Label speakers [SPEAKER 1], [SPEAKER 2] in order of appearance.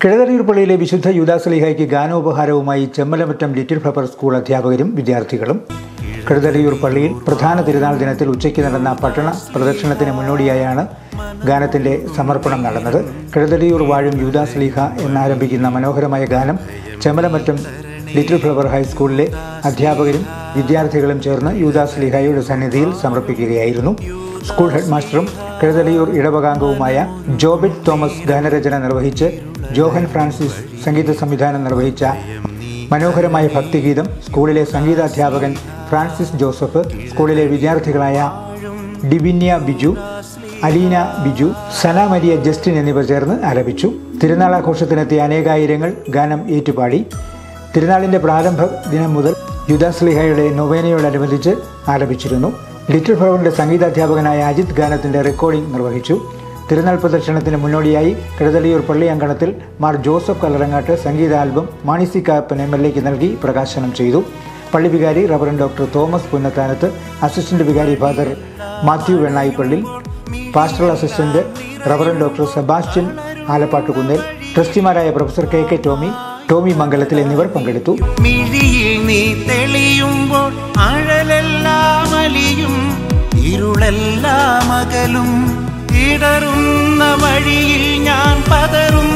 [SPEAKER 1] കിഴതറിയൂർ പള്ളിയിലെ വിശുദ്ധ യൂദാസ്ലീഹായ്ക്ക് ഗാനോപഹാരവുമായി Chemmalamattam little flower school അധ്യാപകരും വിദ്യാർത്ഥികളും. കിഴതറിയൂർ പള്ളിയിൽ പ്രധാന തിരുനാൾ ദിനത്തിൽ ഉച്ചയ്ക്ക് നടന്ന പട്ടണ പ്രദക്ഷിണത്തിന് മുന്നോടിയായാണ് ഗാനത്തിന്റെ സമർപ്പണം നടന്നത്. കിഴതറിയൂർ വാഴും യൂദാസ്ലീഹ എന്നാരംഭിക്കുന്ന മനോഹരമായ ഗാനം ചെമ്മലമറ്റം ലിറ്റിൽ ഫ്ലവർ ഹൈസ്കൂളിലെ അധ്യാപകരും വിദ്യാർത്ഥികളും ചേർന്ന് യൂദാസ്ലീഹായുടെ സന്നിധിയിൽ സമർപ്പിക്കുകയായിരുന്നു. സ്കൂൾ ഹെഡ് മാസ്റ്ററും കിഴതറിയൂർ ഇടവകാംഗവുമായ ജോബിറ്റ് തോമസ് ഗാനരചന നിർവഹിച്ച് ജോഹൻ ഫ്രാൻസിസ് സംഗീത സംവിധാനം നിർവഹിച്ച മനോഹരമായ ഭക്തിഗീതം സ്കൂളിലെ സംഗീതാധ്യാപകൻ ഫ്രാൻസിസ് ജോസഫ്, സ്കൂളിലെ വിദ്യാർത്ഥികളായ ഡിവിന്യ ബിജു, അലീന ബിജു, സന മരിയ ജസ്റ്റിൻ എന്നിവർ ചേർന്ന് ആലപിച്ചു. തിരുനാളാഘോഷത്തിനെത്തിയ അനേകായിരങ്ങൾ ഗാനം ഏറ്റുപാടി. തിരുനാളിൻ്റെ പ്രാരംഭ ദിനം മുതൽ യൂദാസ്ലീഹയുടെ നൊവേനയോടനുബന്ധിച്ച് ആലപിച്ചിരുന്നു. ലിറ്റിൽ ഫ്ലവറിൻ്റെ സംഗീതാധ്യാപകനായ അജിത് ഗാനത്തിൻ്റെ റെക്കോർഡിംഗ് നിർവഹിച്ചു. തിരുനാൾ പ്രദക്ഷിണത്തിന് മുന്നോടിയായി കിഴതറിയൂർ പള്ളി അങ്കണത്തിൽ മാർ ജോസഫ് കല്ലറങ്ങാട്ട് സംഗീത ആൽബം മാണി കാപ്പൻ MLA നൽകി പ്രകാശനം ചെയ്തു. പള്ളി വികാരി Reverend doctor Thomas Punnathanath, assistant വികാരി father Mathew Vennayippally, pastoral assistant Reverend doctor Sebastian Alappattukunnel, ട്രസ്റ്റിമാരായ പ്രൊഫസർ KK ടോമി മംഗലത്തിൽ എന്നിവർ പങ്കെടുത്തു.
[SPEAKER 2] മിഴിയിൽ നീ തെളിയുമ്പോൾ അഴലെല്ലാം അലിയും, ഇരുളെല്ലാം അകലും, ഇടറുന്ന വഴിയിൽ ഞാൻ പതറും.